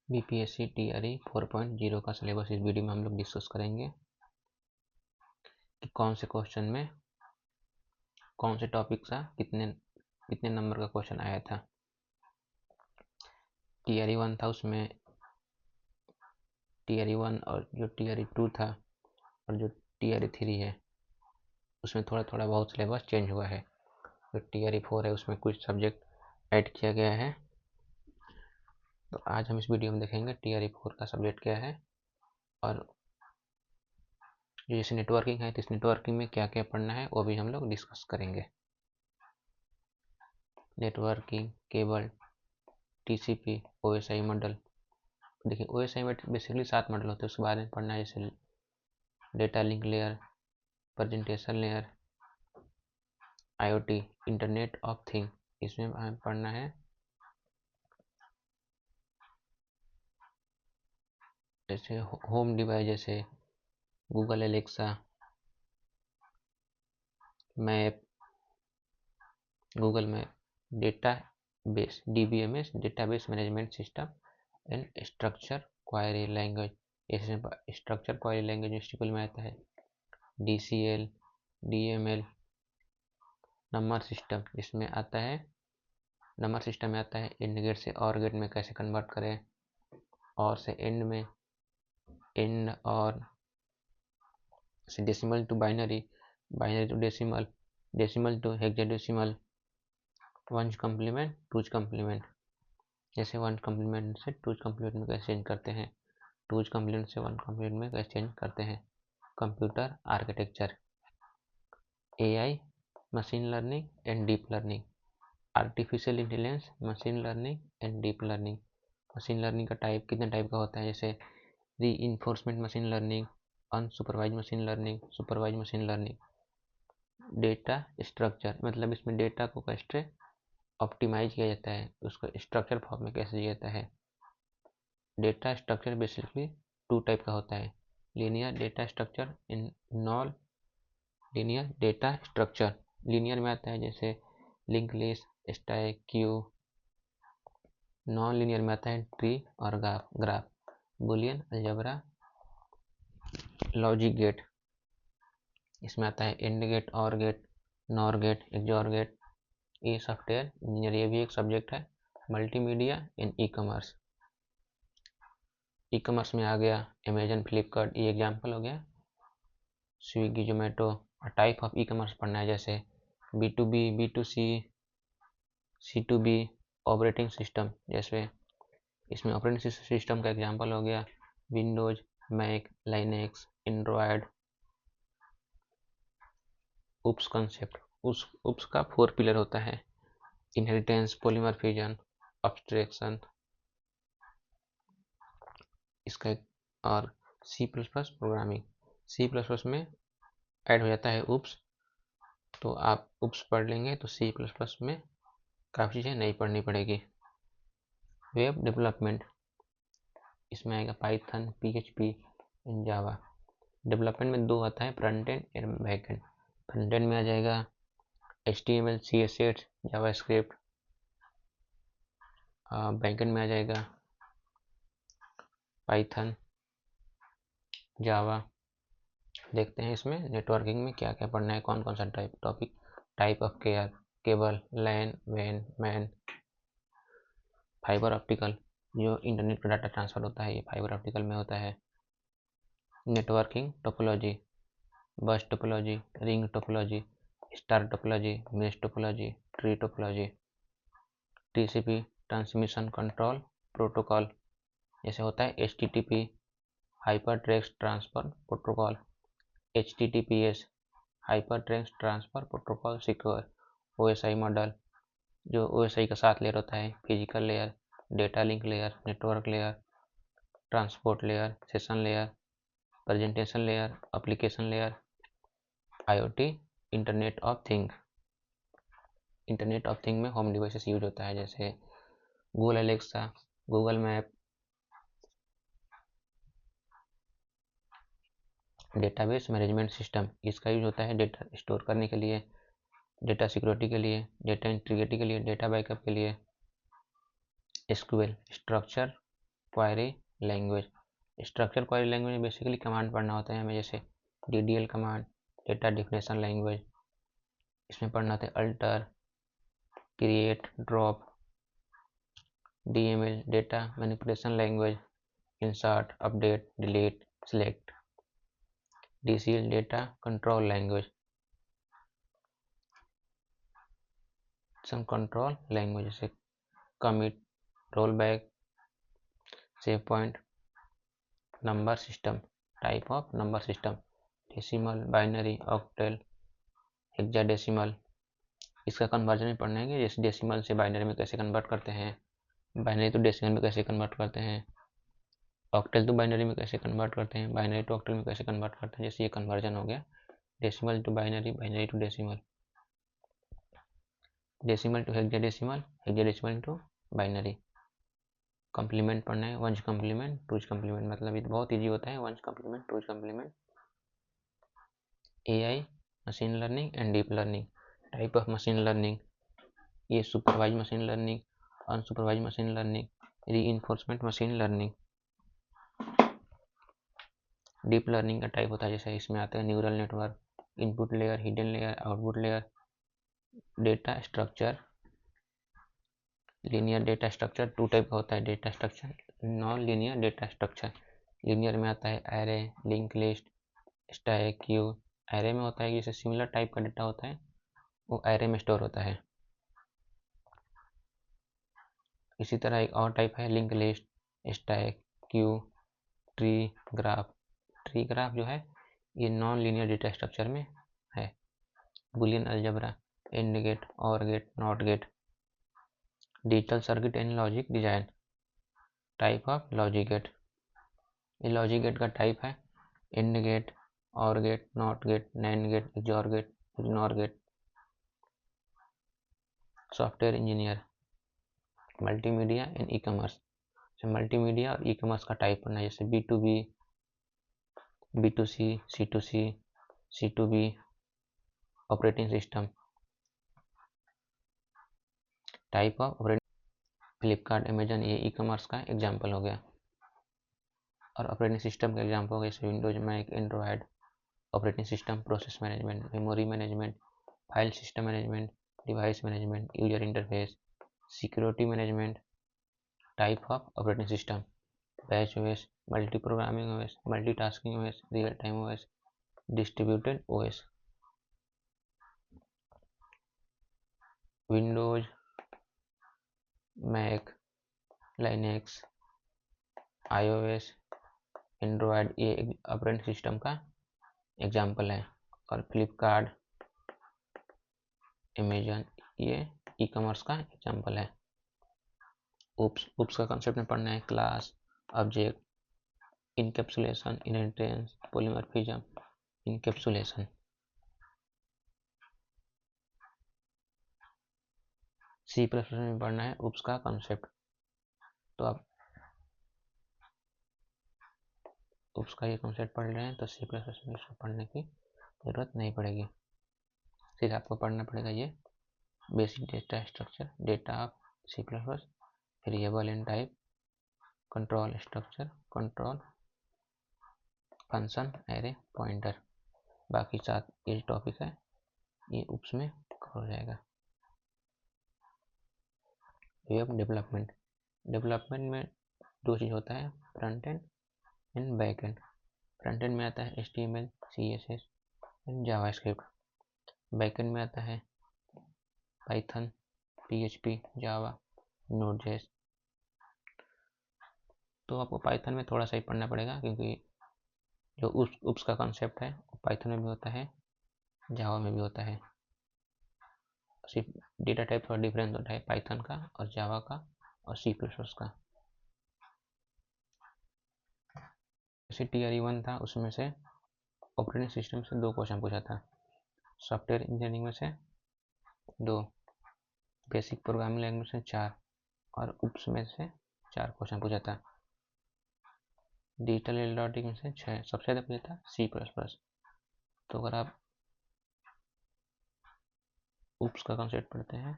BPSC TRE 4.0 का syllabus इस video में हम लोग डिस्कस करेंगे कि कौन से क्वेश्चन में कौन से टॉपिक का कितने नंबर का क्वेश्चन आया था। टीआरई 1 था, उसमें टीआरई 1 और जो टीआरई 2 था और जो टीआरई 3 है उसमें थोड़ा थोड़ा बहुत सिलेबस चेंज हुआ है। जो टीआरई 4 है उसमें कुछ सब्जेक्ट ऐड किया गया है। तो आज हम इस वीडियो में देखेंगे टीआरई 4 का सब्जेक्ट क्या है और जैसे नेटवर्किंग है तो इस नेटवर्किंग में क्या क्या पढ़ना है वो भी हम लोग डिस्कस करेंगे। Networking, cable, TCP, OSI model. देखिए ओएसआई में बेसिकली 7 मॉडल होते हैं, उसके बारे में पढ़ना है जैसे data link layer, presentation layer, IoT, internet of thing. इसमें हमें पढ़ना है जैसे होम डिवाइस जैसे Google Alexa, map, Google map, data base DBMS, database management system and structure query language. इसमें स्ट्रक्चर क्वेरी लैंग्वेज एसक्यूएल में आता है डीसीएल, डीएमएल। नंबर सिस्टम इसमें आता है, नंबर सिस्टम में आता है एंड गेट से और गेट में कैसे कन्वर्ट करें, और से एंड में, एंड और से decimal to binary, binary to decimal, decimal to hexadecimal, ones complement, twos complement. जैसे वन कम्प्लीमेंट से टूज कम्प्लीमेंट में कैसे चेंज करते हैं, टूज कम्प्लीमेंट से वन कम्प्लीमेंट में कैसे चेंज करते हैं। Computer architecture, AI, machine learning and deep learning, artificial intelligence, machine learning and deep learning. Machine learning का टाइप कितने टाइप का होता है, जैसे reinforcement machine learning, unsupervised machine learning, supervise machine learning. Data structure मतलब इसमें डेटा को कैसे ऑप्टिमाइज किया जाता है, उसको स्ट्रक्चर फॉर्म में कैसे दिया जाता है। डेटा स्ट्रक्चर बेसिकली 2 टाइप का होता है, linear data structure and non linear data structure. Linear में आता है जैसे link list, stack, queue. Non linear में आता है ट्री और graph, Boolean, algebra, logic gate. इसमें आता है and gate, or gate, nor gate, XOR gate. ये सॉफ्टवेयर इंजीनियर, ये भी एक सब्जेक्ट है। Multimedia in e commerce, e commerce में आ गया अमेजन, फ्लिपकार्ट, ये एग्जाम्पल हो गया। Swiggy, Zomato. Type of e commerce पढ़ना है जैसे B2B, B2C, C2B। Operating system जैसे इसमें ऑपरेटिंग सिस्टम का एग्जांपल हो गया विंडोज, मैक, लाइनेक्स, एंड्रॉयड। उप्स कंसेप्ट, उस उप्स का 4 पिलर होता है, इनहेरिटेंस, पॉलीमॉर्फिज्म, अब्स्ट्रैक्शन। इसका और C++ प्रोग्रामिंग, C++ में ऐड हो जाता है उप्स। तो आप उप्स पढ़ लेंगे तो C++ में काफ़ी चीज़ें नहीं पढ़नी पड़ेगी। वेब डेवलपमेंट, इसमें आएगा Python, PHP and Java. Development में 2 आता है, front end and back and. Front end में आ जाएगा HTML, CSS, JavaScript. Back and में आ जाएगा पाइथन, जावा। देखते हैं इसमें नेटवर्किंग में क्या क्या पढ़ना है, कौन कौन सा topic. Type of cable, LAN, वैन, मैन। फाइबर ऑप्टिकल, जो इंटरनेट पर डाटा ट्रांसफर होता है ये फाइबर ऑप्टिकल में होता है। Networking topology, bus topology, ring topology, star topology, mesh topology, tree topology. TCP, transmission control protocol, जैसे होता है HTTP, hyper text transfer protocol, HTTPS, hyper text transfer protocol secure. OSI model, जो OSI का 7 layer होता है, physical layer, data link layer, network layer, transport layer, session layer, presentation layer, application layer. IoT, internet of thing. Internet of thing में home devices use होता है जैसे Google Alexa, Google map. Database management system, इसका use होता है data store करने के लिए, डेटा सिक्योरिटी के लिए, डेटा इंटीग्रिटी के लिए, डेटा बैकअप के लिए। SQL, structure query language. Structure query language में बेसिकली कमांड पढ़ना होता है हमें, जैसे DDL command, data definition language. इसमें पढ़ना होता है alter, create, drop, DML data manipulation language, insert, update, delete, select, DCL data control language, some control language जैसे commit, roll back, save point, number system, type of number system, decimal, binary, octal, hexadecimal. इसका conversion भी पढ़ना है, जैसे decimal से binary में कैसे convert करते हैं, बाइनरी टू डेसिमल में कैसे कन्वर्ट करते हैं, ऑक्टल टू बाइनरी में कैसे कन्वर्ट करते हैं, बाइनरी टू ऑक्टल में कैसे कन्वर्ट करते हैं। जैसे ये कन्वर्जन हो गया decimal to binary, binary to decimal, decimal to hexadecimal, hexadecimal to binary. Complement पढ़ना है, वंश कम्प्लीमेंट, टूज कम्प्लीमेंट, मतलब ये बहुत ईजी होता है, one's complement, twos complement. AI machine learning and deep learning, type of machine learning, ये supervise machine learning, unsupervised machine learning, reinforcement machine learning. Deep learning का type होता है, जैसे इसमें आता है neural network, input layer, hidden layer, output layer, data structure, linear data structure. Two type का होता है data structure, non linear data structure. Linear में आता है array, link list, stack, Q. Array में होता है जैसे सिमिलर टाइप का डेटा होता है वो एरे में स्टोर होता है। इसी तरह एक और टाइप है link list, stack, queue, tree, graph. Tree graph जो है ये नॉन लीनियर डेटा स्ट्रक्चर में है। Boolean algebra, and gate, or gate, not gate. Digital circuit and logic design, type of logic gate. ये लॉजिक गेट का type है and gate, or gate, not gate, NAND gate, XOR gate, ignore gate. Software engineer, multimedia and e commerce. Multimedia और e commerce का type पढ़ना है, जैसे B2B, B2C, C2C, C2B, operating system, type of operating. Flipkart, Amazon, ये e commerce का example हो गया। और ऑपरेटिंग सिस्टम का एग्जाम्पल हो गया जैसे Windows, Mac, Android. Operating system, process management, memory management, file system management, device management, user interface, security management. Type of operating system, batch OS, multi programming OS, multitasking OS, real time OS, distributed OS। Windows, Mac, Linux, iOS, Android, ये operating system का example है। और Flipkart, Amazon, ये e commerce का example है। उप्स का concept में पढ़ना है class, object, encapsulation, inheritance, polymorphism, encapsulation. C++ में पढ़ना है उप्स का कंसेप्ट। तो आप उप्स का ये कंसेप्ट पढ़ रहे हैं तो C++ में इसको पढ़ने की ज़रूरत नहीं पड़ेगी। फिर आपको पढ़ना पड़ेगा ये basic data structure, data of C++, variable and type, control structure, control function, array, pointer. बाकी 7 ये टॉपिक है ये उप्स में कवर हो जाएगा। वेब डेवलपमेंट, डेवलपमेंट में दो चीज़ होता है, front end and back and. Front end में आता है HTML, CSS and JavaScript. Back and में आता है पाइथन, PHP, जावा, नोड.js। तो आपको पाइथन में थोड़ा सा ही पढ़ना पड़ेगा क्योंकि जो उप्स का कॉन्सेप्ट है वो पाइथन में भी होता है, जावा में भी होता है। सिर्फ डेटा टाइप थोड़ा डिफरेंस होता है पाइथन का और जावा का और C++ का। जैसे TRE 1 था उसमें से ऑपरेटिंग सिस्टम से 2 क्वेश्चन पूछा था, सॉफ्टवेयर इंजीनियरिंग में से 2, बेसिक प्रोग्रामिंग लैंग्वेज में 4 और उप्स में से 4 क्वेश्चन पूछा था। डिजिटल एल्गोरिथम में से 6, सबसे ज़्यादा पूछा था C++। तो अगर आप उप्स का कॉन्सेप्ट पढ़ते हैं